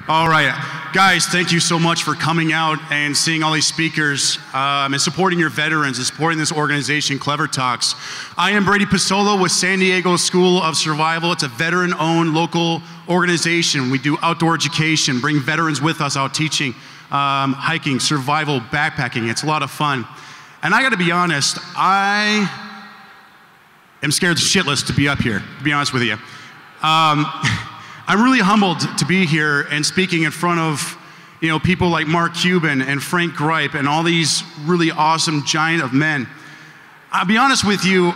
All right, guys, thank you so much for coming out and seeing all these speakers and supporting your veterans and supporting this organization, Clever Talks. I am Brady with San Diego School of Survival. It's a veteran-owned local organization. We do outdoor education, bring veterans with us out teaching, hiking, survival, backpacking. It's a lot of fun. And I gotta be honest, I am scared shitless to be up here, to be honest with you. I'm really humbled to be here and speaking in front of, people like Mark Cuban and Frank Gripe and all these really awesome giant of men. I'll be honest with you,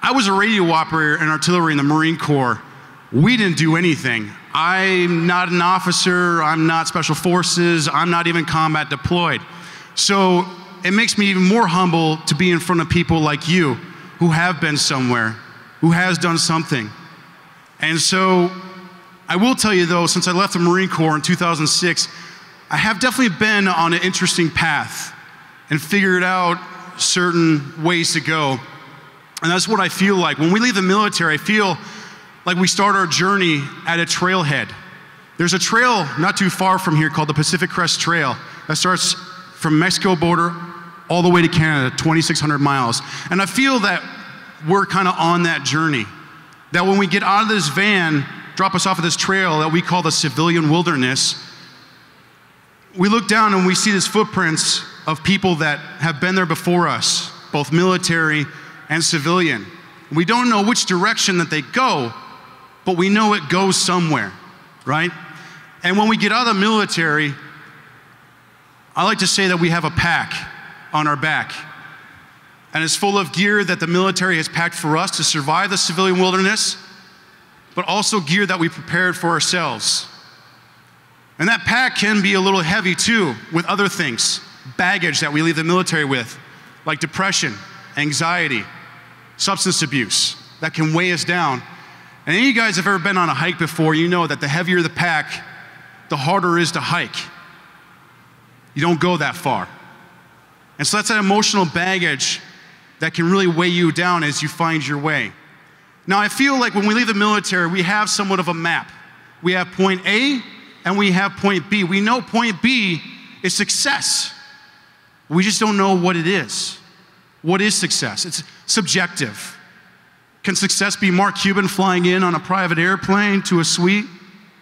I was a radio operator and artillery in the Marine Corps. We didn't do anything. I'm not an officer, I'm not special forces, I'm not even combat deployed. So it makes me even more humble to be in front of people like you who have been somewhere, who has done something. And so, I will tell you though, since I left the Marine Corps in 2006, I have definitely been on an interesting path and figured out certain ways to go. And that's what I feel like. When we leave the military, I feel like we start our journey at a trailhead. There's a trail not too far from here called the Pacific Crest Trail that starts from Mexico border all the way to Canada, 2,600 miles. And I feel that we're kind of on that journey. That when we get out of this van, drop us off of this trail that we call the civilian wilderness, we look down and we see these footprints of people that have been there before us, both military and civilian. We don't know which direction that they go, but we know it goes somewhere, right? And when we get out of the military, I like to say that we have a pack on our back. And it's full of gear that the military has packed for us to survive the civilian wilderness, but also gear that we prepared for ourselves. And that pack can be a little heavy too, with other things, baggage that we leave the military with, like depression, anxiety, substance abuse, that can weigh us down. And any of you guys have ever been on a hike before, you know that the heavier the pack, the harder it is to hike. You don't go that far. And so that's that emotional baggage that can really weigh you down as you find your way. Now, I feel like when we leave the military, we have somewhat of a map. We have point A and we have point B. We know point B is success. We just don't know what it is. What is success? It's subjective. Can success be Mark Cuban flying in on a private airplane to a suite,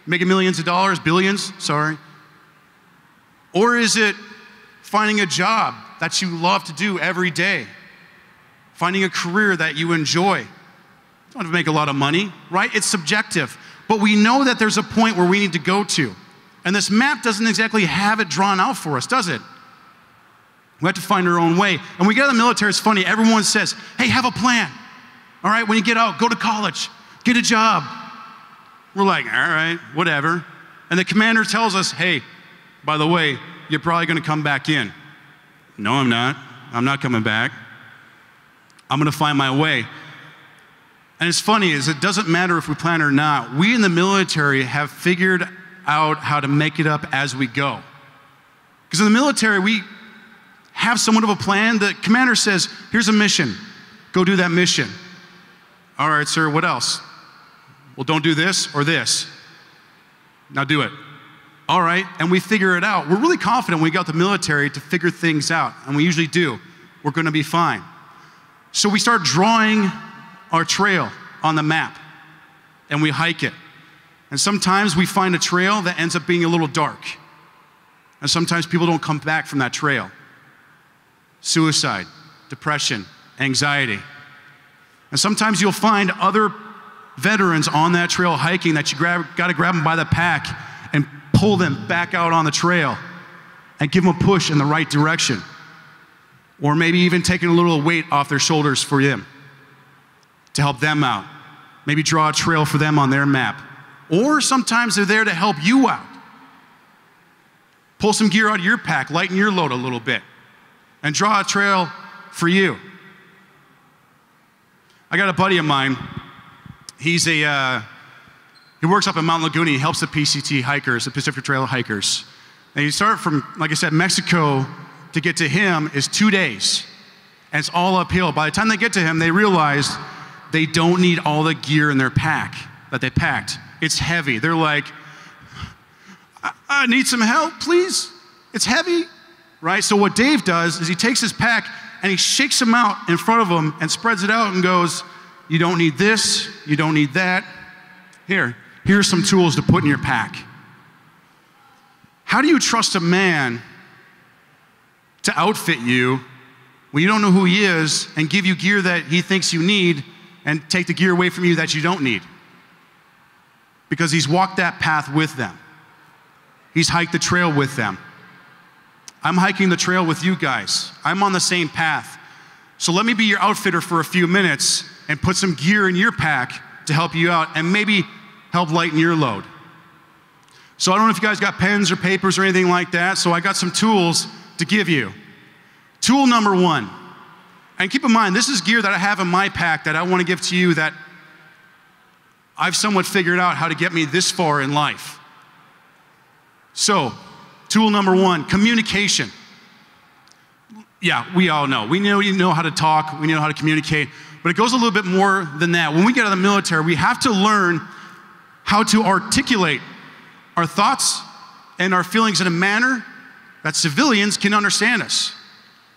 making millions of dollars, billions, sorry? Or is it finding a job that you love to do every day? Finding a career that you enjoy? You don't have to make a lot of money, right? It's subjective. But we know that there's a point where we need to go to. And this map doesn't exactly have it drawn out for us, does it? We have to find our own way. And when we get out of the military, it's funny, everyone says, hey, have a plan. All right, when you get out, go to college, get a job. We're like, all right, whatever. And the commander tells us, hey, by the way, you're probably gonna come back in. No, I'm not. I'm not coming back. I'm gonna find my way. And it's funny, is it doesn't matter if we plan or not. We in the military have figured out how to make it up as we go. Because in the military, we have somewhat of a plan. The commander says, here's a mission. Go do that mission. All right, sir, what else? Well, don't do this or this. Now do it. All right, and we figure it out. We're really confident when we got the military to figure things out, and we usually do. We're gonna be fine. So we start drawing our trail on the map, and we hike it. And sometimes we find a trail that ends up being a little dark. And sometimes people don't come back from that trail. Suicide, depression, anxiety. And sometimes you'll find other veterans on that trail hiking that you gotta grab them by the pack and pull them back out on the trail and give them a push in the right direction. Or maybe even taking a little weight off their shoulders for them to help them out. Maybe draw a trail for them on their map. Or sometimes they're there to help you out. Pull some gear out of your pack, lighten your load a little bit, and draw a trail for you. I got a buddy of mine. He works up in Mount Laguna. He helps the PCT hikers, the Pacific Trail hikers. And you start from, like I said, Mexico to get to him is 2 days. And it's all uphill. By the time they get to him, they realize they don't need all the gear in their pack that they packed. It's heavy. They're like, I need some help, please. It's heavy, right? So what Dave does is he takes his pack and he shakes them out in front of him and spreads it out and goes, you don't need this, you don't need that. Here's some tools to put in your pack. How do you trust a man to outfit you when you don't know who he is and give you gear that he thinks you need and take the gear away from you that you don't need? Because he's walked that path with them. He's hiked the trail with them. I'm hiking the trail with you guys. I'm on the same path. So let me be your outfitter for a few minutes and put some gear in your pack to help you out and maybe help lighten your load. So I don't know if you guys got pens or papers or anything like that, so I got some tools to give you. Tool number 1, and keep in mind, this is gear that I have in my pack that I want to give to you that I've somewhat figured out how to get me this far in life. So, tool number 1, communication. Yeah, we all know. We know how to talk, we know how to communicate, but it goes a little bit more than that. When we get out of the military, we have to learn how to articulate our thoughts and our feelings in a manner that civilians can understand us.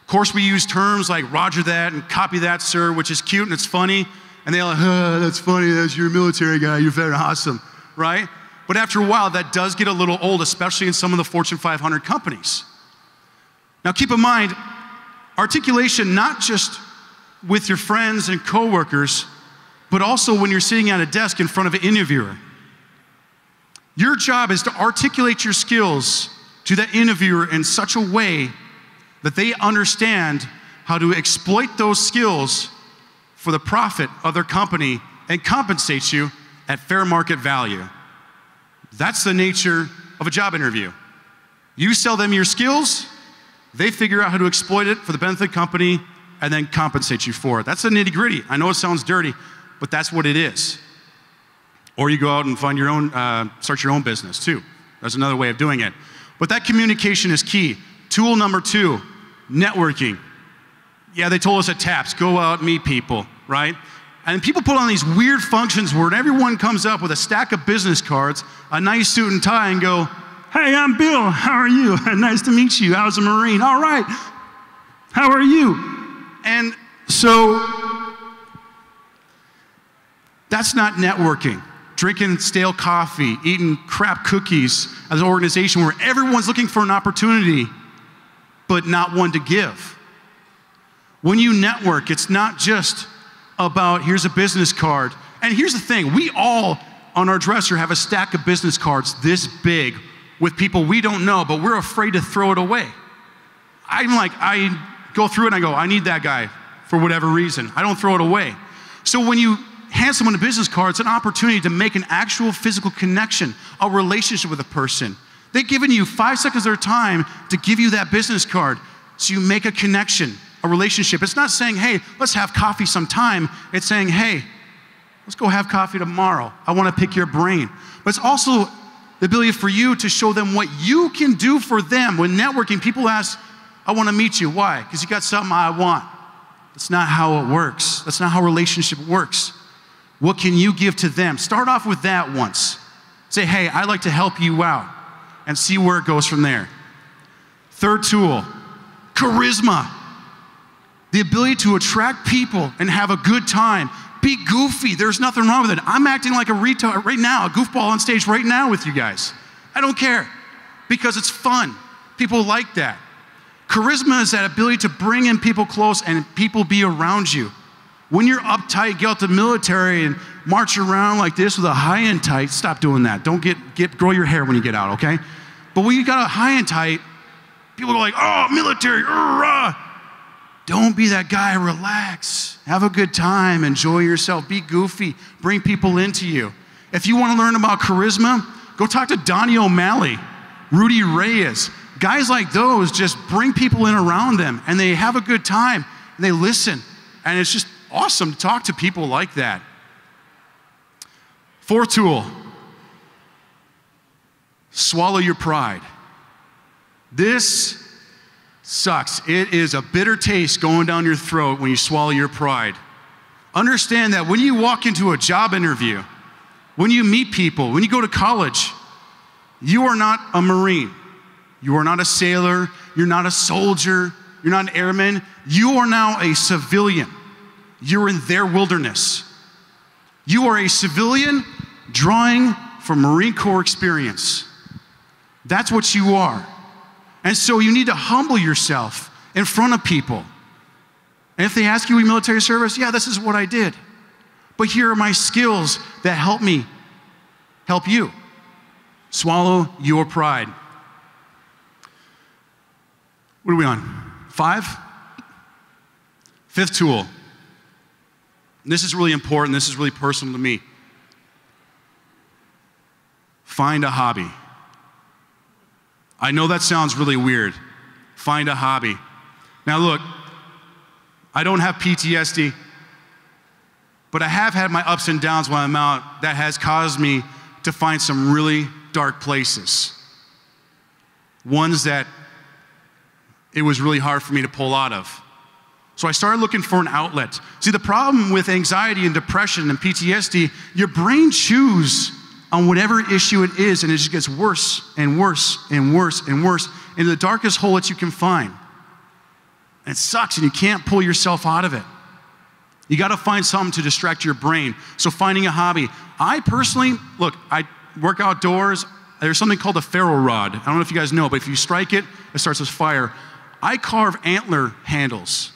Of course, we use terms like roger that and copy that, sir, which is cute and it's funny. And they're like, oh, that's funny, you're a military guy, you're very awesome, right? But after a while, that does get a little old, especially in some of the Fortune 500 companies. Now keep in mind, articulation not just with your friends and coworkers, but also when you're sitting at a desk in front of an interviewer. Your job is to articulate your skills to that interviewer in such a way that they understand how to exploit those skills for the profit of their company and compensate you at fair market value. That's the nature of a job interview. You sell them your skills, they figure out how to exploit it for the benefit of the company and then compensate you for it. That's the nitty-gritty. I know it sounds dirty, but that's what it is. Or you go out and find your own, start your own business too. That's another way of doing it. But that communication is key. Tool number 2, networking. Yeah, they told us at TAPS, go out, meet people, right? And people put on these weird functions where everyone comes up with a stack of business cards, a nice suit and tie, and go, hey, I'm Bill, how are you? Nice to meet you, I was a Marine, all right, how are you? And so, that's not networking. Drinking stale coffee, eating crap cookies as an organization where everyone's looking for an opportunity, but not one to give. When you network, it's not just about here's a business card. And here's the thing, we all on our dresser have a stack of business cards this big with people we don't know, but we're afraid to throw it away. I go through it and I go, I need that guy for whatever reason. I don't throw it away. So when you hand someone a business card, it's an opportunity to make an actual physical connection, a relationship with a person. They've given you 5 seconds of their time to give you that business card, so you make a connection, a relationship. It's not saying, hey, let's have coffee sometime. It's saying, hey, let's go have coffee tomorrow. I want to pick your brain. But it's also the ability for you to show them what you can do for them. When networking, people ask, I want to meet you. Why? Because you got something I want. That's not how it works. That's not how a relationship works. What can you give to them? Start off with that once. Say, hey, I'd like to help you out, and see where it goes from there. Third tool, charisma. The ability to attract people and have a good time. Be goofy, there's nothing wrong with it. I'm acting like a retard right now, a goofball on stage right now with you guys. I don't care, because it's fun. People like that. Charisma is that ability to bring in people close and people be around you. When you're uptight, get out the military and march around like this with a high and tight, stop doing that. Don't grow your hair when you get out, okay? But when you got a high and tight, people go like, oh, military, don't be that guy, relax. Have a good time, enjoy yourself, be goofy, bring people into you. If you want to learn about charisma, go talk to Donnie O'Malley, Rudy Reyes. Guys like those just bring people in around them and they have a good time and they listen. And it's just awesome to talk to people like that. Fourth tool, swallow your pride. This sucks. It is a bitter taste going down your throat when you swallow your pride. Understand that when you walk into a job interview, when you meet people, when you go to college, You are not a Marine. You are not a sailor. You're not a soldier. You're not an airman. You are now a civilian. You're in their wilderness. You are a civilian drawing from Marine Corps experience. That's what you are. And so you need to humble yourself in front of people. And if they ask you in military service, yeah, this is what I did. But here are my skills that help me help you. Swallow your pride. What are we on? 5? Fifth tool. This is really important. This is really personal to me. Find a hobby. I know that sounds really weird. Find a hobby. Now look, I don't have PTSD, but I have had my ups and downs when I'm out that has caused me to find some really dark places. Ones that it was really hard for me to pull out of. So I started looking for an outlet. See, the problem with anxiety and depression and PTSD, your brain chews on whatever issue it is, and it just gets worse and worse and worse and worse into the darkest hole that you can find. And it sucks, and you can't pull yourself out of it. You gotta find something to distract your brain. So finding a hobby. I personally, look, I work outdoors. There's something called a ferro rod. I don't know if you guys know, but if you strike it, it starts with fire. I carve antler handles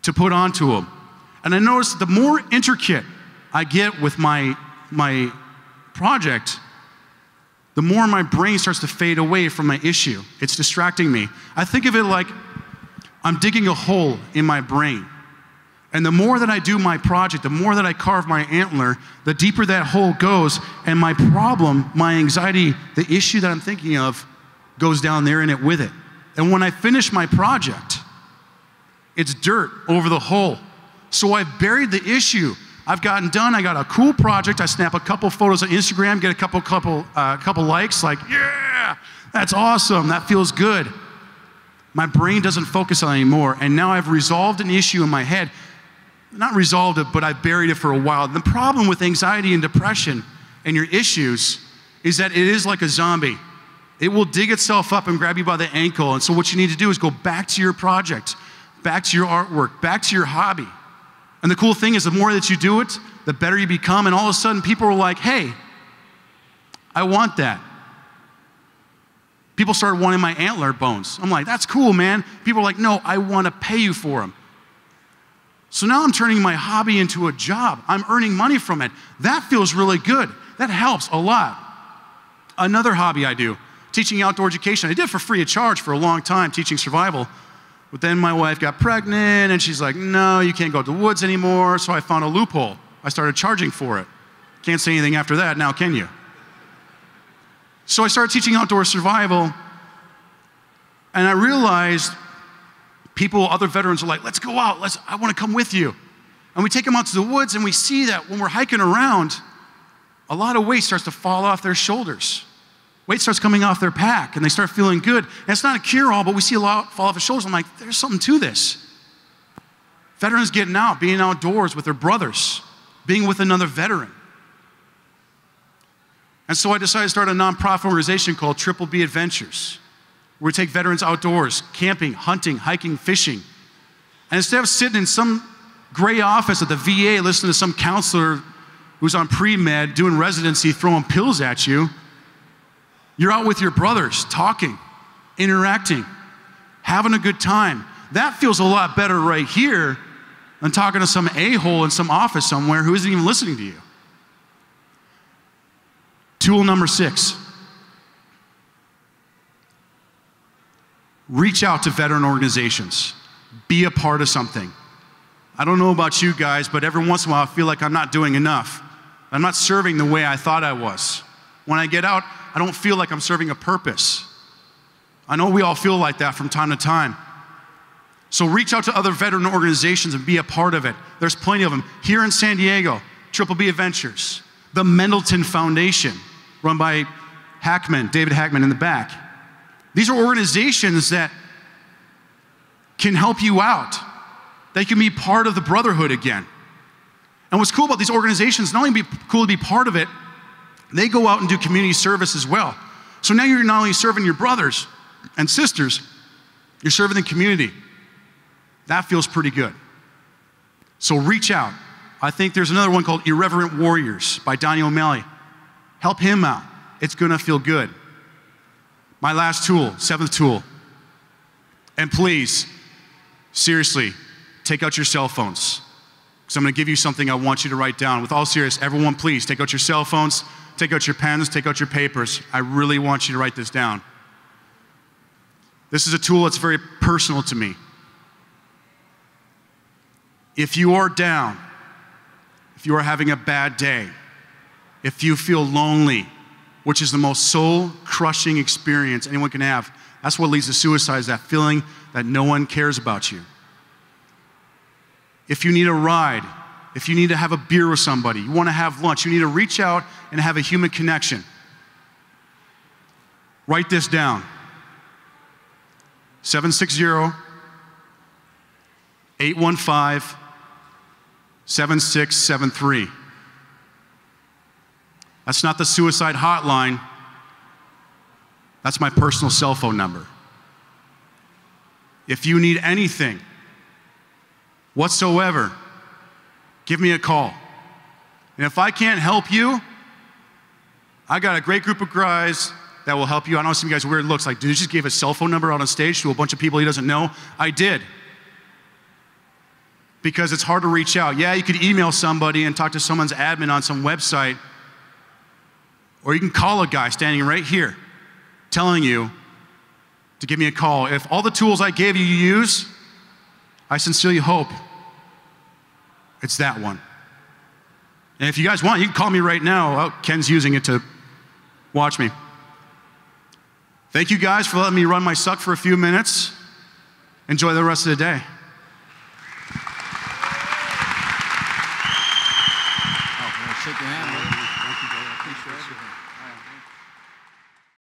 to put onto them. And I noticed the more intricate I get with my project, the more my brain starts to fade away from my issue. It's distracting me. I think of it like I'm digging a hole in my brain. And the more that I do my project, the more that I carve my antler, the deeper that hole goes, and my problem, my anxiety, the issue that I'm thinking of, goes down there in it with it. And when I finish my project, it's dirt over the hole. So I've buried the issue. I've gotten done, I got a cool project, I snap a couple photos on Instagram, get a couple likes, like, yeah, that's awesome, that feels good. My brain doesn't focus on it anymore, and now I've resolved an issue in my head. Not resolved it, but I've buried it for a while. The problem with anxiety and depression and your issues is that it is like a zombie. It will dig itself up and grab you by the ankle, and so what you need to do is go back to your project, back to your artwork, back to your hobby. And the cool thing is the more that you do it, the better you become, and all of a sudden people are like, hey, I want that. People started wanting my antler bones. I'm like, that's cool, man. People are like, no, I want to pay you for them. So now I'm turning my hobby into a job. I'm earning money from it. That feels really good. That helps a lot. Another hobby I do, teaching outdoor education. I did it for free of charge for a long time, teaching survival. But then my wife got pregnant, and she's like, no, you can't go to the woods anymore. So I found a loophole. I started charging for it. Can't say anything after that now, can you? So I started teaching outdoor survival, and I realized other veterans are like, let's go out, I want to come with you. And we take them out to the woods, and we see that when we're hiking around, a lot of weight starts to fall off their shoulders. Weight starts coming off their pack, and they start feeling good. And it's not a cure-all, but we see a lot fall off their shoulders. I'm like, there's something to this. Veterans getting out, being outdoors with their brothers, being with another veteran. And so I decided to start a nonprofit organization called Triple B Adventures, where we take veterans outdoors, camping, hunting, hiking, fishing. And instead of sitting in some gray office at the VA listening to some counselor who's on pre-med doing residency throwing pills at you, you're out with your brothers, talking, interacting, having a good time. That feels a lot better right here than talking to some a-hole in some office somewhere who isn't even listening to you. Tool number 6. Reach out to veteran organizations. Be a part of something. I don't know about you guys, but every once in a while I feel like I'm not doing enough. I'm not serving the way I thought I was. When I get out, I don't feel like I'm serving a purpose. I know we all feel like that from time to time. So reach out to other veteran organizations and be a part of it. There's plenty of them. Here in San Diego, Triple B Adventures, the Mendleton Foundation, run by David Hackman in the back. These are organizations that can help you out. They can be part of the brotherhood again. And what's cool about these organizations, not only be cool to be part of it, They go out and do community service as well. So now you're not only serving your brothers and sisters, you're serving the community. That feels pretty good. So reach out. I think there's another one called Irreverent Warriors by Donnie O'Malley. Help him out. It's gonna feel good. My last tool, seventh tool. And please, seriously, take out your cell phones. Because I'm gonna give you something I want you to write down. With all seriousness, everyone please, take out your cell phones, take out your pens, take out your papers. I really want you to write this down. This is a tool that's very personal to me. If you are down, if you are having a bad day, if you feel lonely, which is the most soul-crushing experience anyone can have, that's what leads to suicide, is that feeling that no one cares about you. If you need a ride, if you need to have a beer with somebody, you want to have lunch, you need to reach out and have a human connection. Write this down. 760-815-7673. That's not the suicide hotline. That's my personal cell phone number. If you need anything whatsoever, give me a call. And if I can't help you, I got a great group of guys that will help you. I know some of you guys weird looks like, dude, you just gave a cell phone number out on stage to a bunch of people he doesn't know. I did. Because it's hard to reach out. Yeah, you could email somebody and talk to someone's admin on some website, or you can call a guy standing right here telling you to give me a call. If all the tools I gave you use, I sincerely hope it's that one. And if you guys want, you can call me right now. Oh, Ken's using it to watch me. Thank you guys for letting me run my suck for a few minutes. Enjoy the rest of the day.